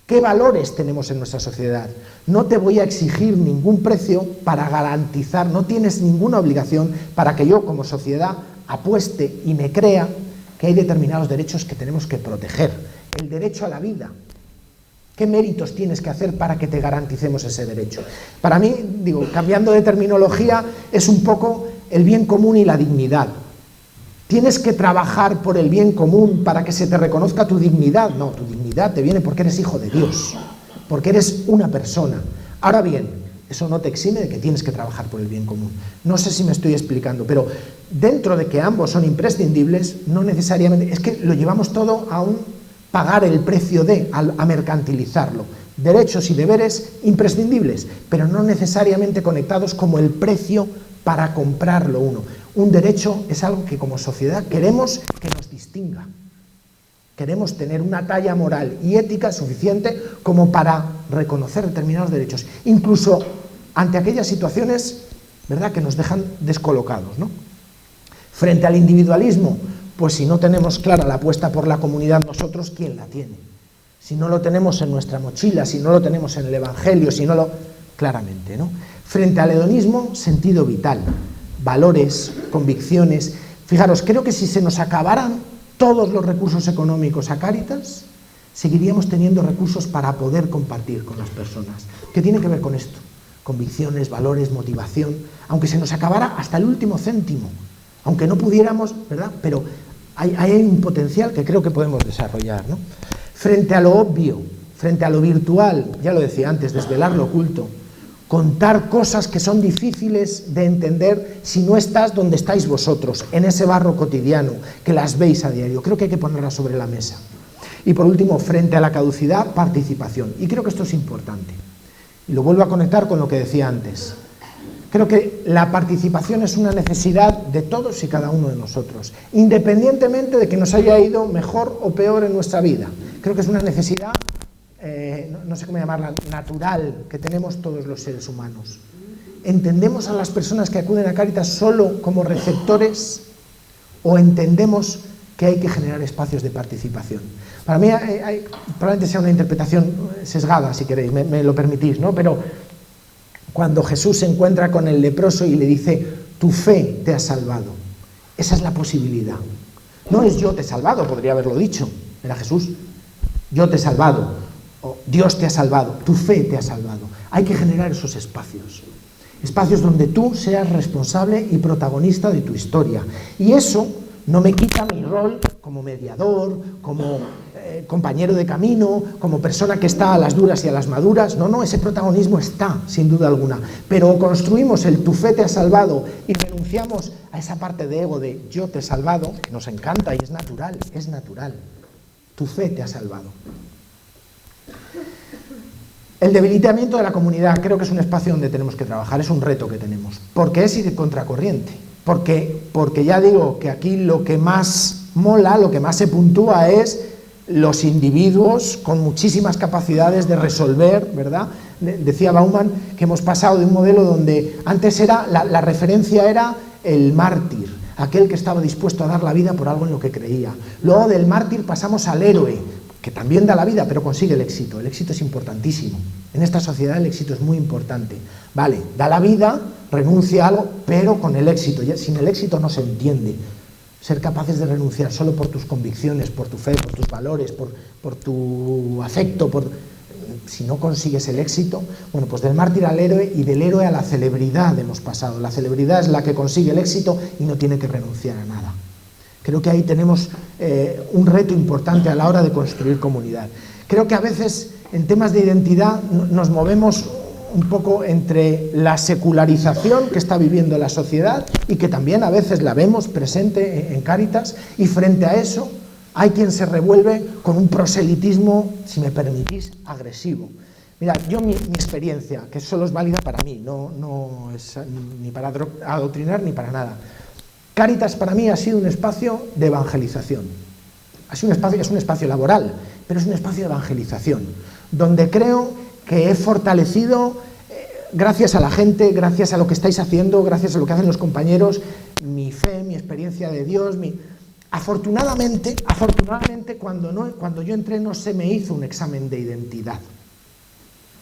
¿Qué valores tenemos en nuestra sociedad? No te voy a exigir ningún precio para garantizar, no tienes ninguna obligación para que yo como sociedad apueste y me crea que hay determinados derechos que tenemos que proteger. El derecho a la vida. ¿Qué méritos tienes que hacer para que te garanticemos ese derecho? Para mí, cambiando de terminología, es un poco el bien común y la dignidad. ¿Tienes que trabajar por el bien común para que se te reconozca tu dignidad? No, tu dignidad te viene porque eres hijo de Dios, porque eres una persona. Ahora bien, eso no te exime de que tienes que trabajar por el bien común. No sé si me estoy explicando, pero dentro de que ambos son imprescindibles, no necesariamente, es que lo llevamos todo a un pagar el precio a mercantilizarlo. Derechos y deberes imprescindibles, pero no necesariamente conectados como el precio para comprarlo uno. Un derecho es algo que como sociedad queremos que nos distinga. Queremos tener una talla moral y ética suficiente como para reconocer determinados derechos, incluso ante aquellas situaciones, ¿verdad?, que nos dejan descolocados, ¿no? Frente al individualismo, pues si no tenemos clara la apuesta por la comunidad nosotros, ¿quién la tiene? Si no lo tenemos en nuestra mochila, si no lo tenemos en el Evangelio, si no lo... claramente, ¿no? Frente al hedonismo, sentido vital, valores, convicciones. Fijaros, creo que si se nos acabaran todos los recursos económicos a Cáritas, seguiríamos teniendo recursos para poder compartir con las personas. ¿Qué tiene que ver con esto? Convicciones, valores, motivación, aunque se nos acabara hasta el último céntimo, aunque no pudiéramos, ¿verdad? Pero hay un potencial que creo que podemos desarrollar, ¿no? Frente a lo obvio, frente a lo virtual, ya lo decía antes, desvelar lo oculto, contar cosas que son difíciles de entender si no estás donde estáis vosotros, en ese barro cotidiano, que las veis a diario. Creo que hay que ponerlas sobre la mesa. Y por último, frente a la caducidad, participación. Y creo que esto es importante. Y lo vuelvo a conectar con lo que decía antes. Creo que la participación es una necesidad de todos y cada uno de nosotros, independientemente de que nos haya ido mejor o peor en nuestra vida. Creo que es una necesidad, no sé cómo llamarla, natural, que tenemos todos los seres humanos. ¿entendemos a las personas que acuden a Cáritas solo como receptores o entendemos que hay que generar espacios de participación? Para mí probablemente sea una interpretación sesgada, si queréis, me lo permitís, ¿no? Pero cuando Jesús se encuentra con el leproso y le dice, tu fe te ha salvado, esa es la posibilidad. No es yo te he salvado, podría haberlo dicho, era Jesús, yo te he salvado, o Dios te ha salvado, tu fe te ha salvado. Hay que generar esos espacios, espacios donde tú seas responsable y protagonista de tu historia. Y eso no me quita mi rol como mediador, como compañero de camino, como persona que está a las duras y a las maduras. No, ese protagonismo está, sin duda alguna. Pero construimos el tu fe te ha salvado y renunciamos a esa parte de ego de yo te he salvado, que nos encanta y es natural, es natural. Tu fe te ha salvado. El debilitamiento de la comunidad creo que es un espacio donde tenemos que trabajar, es un reto que tenemos, porque es ir contracorriente, porque ya digo que aquí lo que más mola, lo que más se puntúa es los individuos con muchísimas capacidades de resolver, ¿verdad? Decía Bauman que hemos pasado de un modelo donde antes era la referencia era el mártir, aquel que estaba dispuesto a dar la vida por algo en lo que creía. Luego del mártir pasamos al héroe, que también da la vida, pero consigue el éxito. El éxito es importantísimo. En esta sociedad el éxito es muy importante. Vale, da la vida, renuncia a algo, pero con el éxito. Sin el éxito no se entiende. Ser capaces de renunciar solo por tus convicciones, por tu fe, por tus valores, por tu afecto, si no consigues el éxito, bueno, pues del mártir al héroe y del héroe a la celebridad hemos pasado. La celebridad es la que consigue el éxito y no tiene que renunciar a nada. Creo que ahí tenemos un reto importante a la hora de construir comunidad. Creo que a veces en temas de identidad nos movemos un poco entre la secularización que está viviendo la sociedad y que también a veces la vemos presente en Cáritas, y frente a eso hay quien se revuelve con un proselitismo, si me permitís, agresivo. Mirad, yo mi experiencia, que solo es válida para mí, no es ni para adoctrinar ni para nada. Cáritas para mí ha sido un espacio de evangelización. Es un espacio laboral, pero es un espacio de evangelización, donde creo que he fortalecido, gracias a la gente, gracias a lo que estáis haciendo, gracias a lo que hacen los compañeros, mi fe, mi experiencia de Dios. Afortunadamente, cuando yo entré no se me hizo un examen de identidad,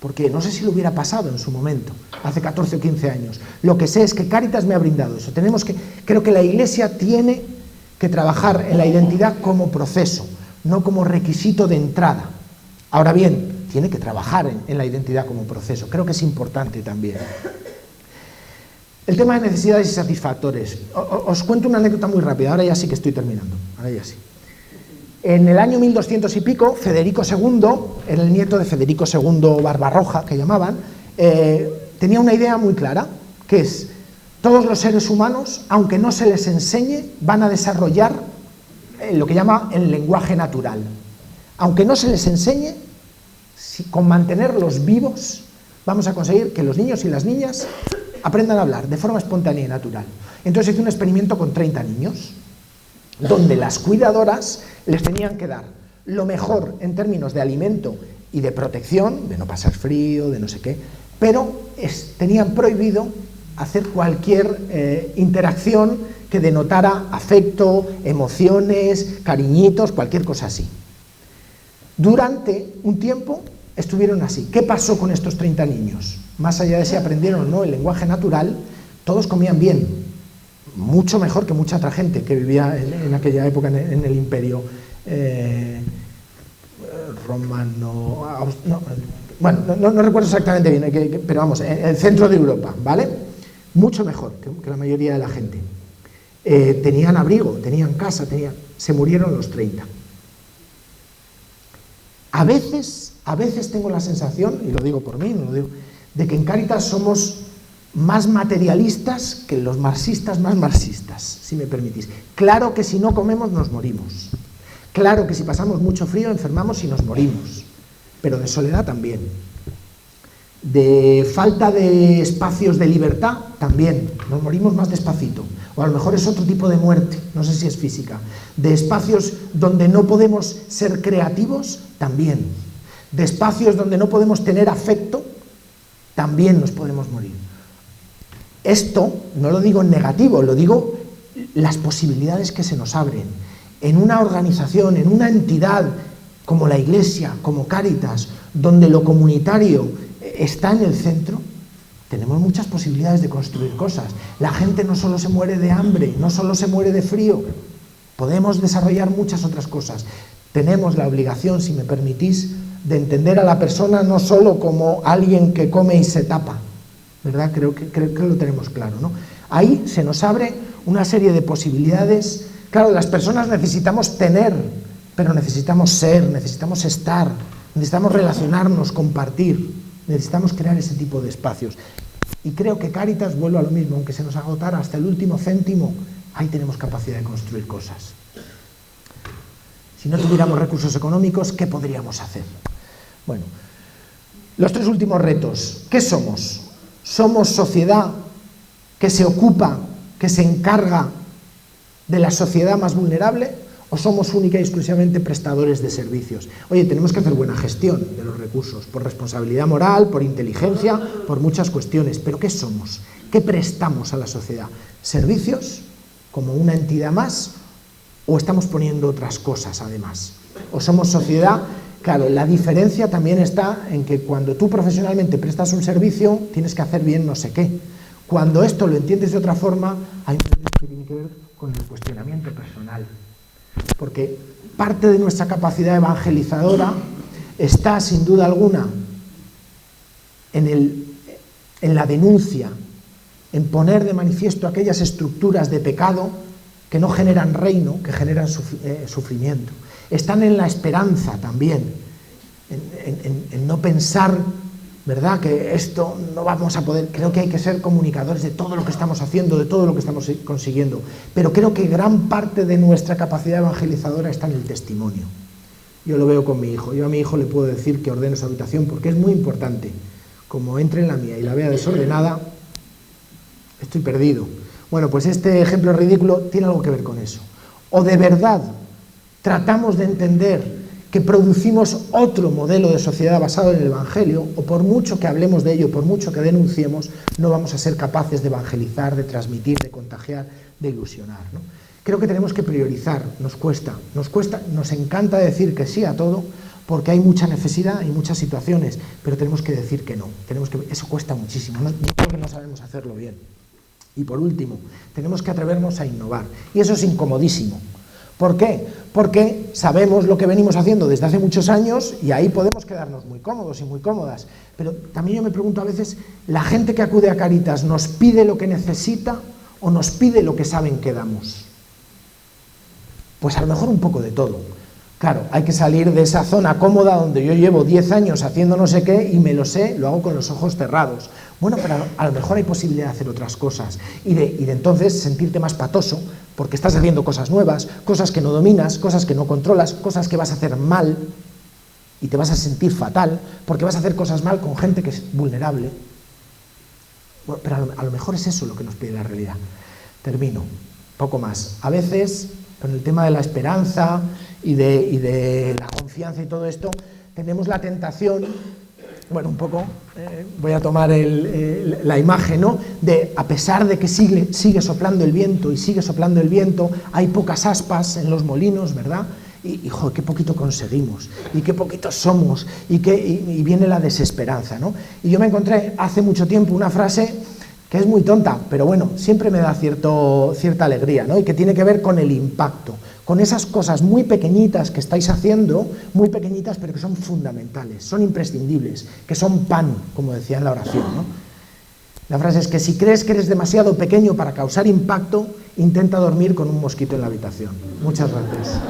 porque no sé si lo hubiera pasado en su momento, hace 14 o 15 años. Lo que sé es que Cáritas me ha brindado eso. Creo que la Iglesia tiene que trabajar en la identidad como proceso, no como requisito de entrada. Ahora bien, tiene que trabajar en la identidad como proceso. Creo que es importante también. El tema de necesidades y satisfactores. Os cuento una anécdota muy rápida, ahora ya sí que estoy terminando. Ahora ya sí. En el año 1200 y pico, Federico II, era el nieto de Federico II Barbarroja, que llamaban, tenía una idea muy clara, que es, todos los seres humanos, aunque no se les enseñe, van a desarrollar lo que llama el lenguaje natural. Aunque no se les enseñe, con mantenerlos vivos, vamos a conseguir que los niños y las niñas aprendan a hablar de forma espontánea y natural. Entonces hice un experimento con 30 niños, donde las cuidadoras les tenían que dar lo mejor en términos de alimento y de protección, de no pasar frío, de no sé qué, pero tenían prohibido hacer cualquier interacción que denotara afecto, emociones, cariñitos, cualquier cosa así. Durante un tiempo estuvieron así. ¿Qué pasó con estos 30 niños? Más allá de si aprendieron o no el lenguaje natural, todos comían bien, mucho mejor que mucha otra gente que vivía en aquella época en el imperio romano, no recuerdo exactamente bien, pero vamos, en el centro de Europa, ¿vale? Mucho mejor que la mayoría de la gente. Tenían abrigo, tenían casa, se murieron los 30. A veces tengo la sensación, y lo digo por mí, no lo digo, de que en Cáritas somos más materialistas que los marxistas más marxistas, si me permitís. Claro que si no comemos nos morimos. Claro que si pasamos mucho frío enfermamos y nos morimos. Pero de soledad también. De falta de espacios de libertad también. Nos morimos más despacito. O a lo mejor es otro tipo de muerte, no sé si es física. De espacios donde no podemos ser creativos, también. De espacios donde no podemos tener afecto, también nos podemos morir. Esto no lo digo en negativo, lo digo las posibilidades que se nos abren. En una organización, en una entidad como la Iglesia, como Cáritas, donde lo comunitario está en el centro, tenemos muchas posibilidades de construir cosas. La gente no solo se muere de hambre, no solo se muere de frío, podemos desarrollar muchas otras cosas. Tenemos la obligación, si me permitís, de entender a la persona no solo como alguien que come y se tapa, ¿verdad? Creo que lo tenemos claro, ¿no? Ahí se nos abre una serie de posibilidades. Claro, las personas necesitamos tener, pero necesitamos ser, necesitamos estar, necesitamos relacionarnos, compartir, necesitamos crear ese tipo de espacios. Y creo que Cáritas, vuelvo a lo mismo, aunque se nos agotara hasta el último céntimo, ahí tenemos capacidad de construir cosas. Si no tuviéramos recursos económicos, ¿qué podríamos hacer? Bueno, los 3 últimos retos. ¿Qué somos? ¿Somos sociedad que se ocupa, que se encarga de la sociedad más vulnerable? ¿O somos única y exclusivamente prestadores de servicios? Oye, tenemos que hacer buena gestión de los recursos, por responsabilidad moral, por inteligencia, por muchas cuestiones. ¿Pero qué somos? ¿Qué prestamos a la sociedad? ¿Servicios como una entidad más? ¿O estamos poniendo otras cosas además? ¿O somos sociedad? Claro, la diferencia también está en que cuando tú profesionalmente prestas un servicio, tienes que hacer bien no sé qué. Cuando esto lo entiendes de otra forma, hay un servicio que tiene que ver con el cuestionamiento personal. Porque parte de nuestra capacidad evangelizadora está, sin duda alguna, en la denuncia, en poner de manifiesto aquellas estructuras de pecado que no generan reino, que generan sufrimiento. Están en la esperanza también, en no pensar, ¿verdad?, que esto no vamos a poder. Creo que hay que ser comunicadores de todo lo que estamos haciendo, de todo lo que estamos consiguiendo, pero creo que gran parte de nuestra capacidad evangelizadora está en el testimonio. Yo lo veo con mi hijo. Yo a mi hijo le puedo decir que ordene su habitación porque es muy importante. Como entre en la mía y la vea desordenada, estoy perdido. Bueno, pues este ejemplo ridículo tiene algo que ver con eso. O de verdad tratamos de entender que producimos otro modelo de sociedad basado en el Evangelio, o por mucho que hablemos de ello, por mucho que denunciemos, no vamos a ser capaces de evangelizar, de transmitir, de contagiar, de ilusionar, ¿no? Creo que tenemos que priorizar, nos cuesta, nos encanta decir que sí a todo, porque hay mucha necesidad y muchas situaciones, pero tenemos que decir que no, eso cuesta muchísimo, yo creo que no sabemos hacerlo bien. Y por último, tenemos que atrevernos a innovar, y eso es incomodísimo. ¿Por qué? Porque sabemos lo que venimos haciendo desde hace muchos años y ahí podemos quedarnos muy cómodos y muy cómodas. Pero también yo me pregunto a veces, ¿la gente que acude a Cáritas nos pide lo que necesita o nos pide lo que saben que damos? Pues a lo mejor un poco de todo. Claro, hay que salir de esa zona cómoda donde yo llevo 10 años haciendo no sé qué y me lo sé, lo hago con los ojos cerrados. Bueno, pero a lo mejor hay posibilidad de hacer otras cosas y de entonces sentirte más patoso porque estás haciendo cosas nuevas, cosas que no dominas, cosas que no controlas, cosas que vas a hacer mal y te vas a sentir fatal porque vas a hacer cosas mal con gente que es vulnerable. Bueno, pero a lo mejor es eso lo que nos pide la realidad. Termino, poco más. A veces, con el tema de la esperanza y de la confianza y todo esto, tenemos la tentación, bueno, un poco, voy a tomar la imagen, ¿no?, de, a pesar de que sigue soplando el viento y sigue soplando el viento, hay pocas aspas en los molinos, ¿verdad? Y joder, qué poquito conseguimos, y qué poquitos somos, y viene la desesperanza, ¿no? Y yo me encontré hace mucho tiempo una frase que es muy tonta, pero bueno, siempre me da cierta alegría, ¿no? Y que tiene que ver con el impacto, con esas cosas muy pequeñitas que estáis haciendo, muy pequeñitas, pero que son fundamentales, son imprescindibles, que son pan, como decía en la oración, ¿no? La frase es que si crees que eres demasiado pequeño para causar impacto, intenta dormir con un mosquito en la habitación. Muchas gracias.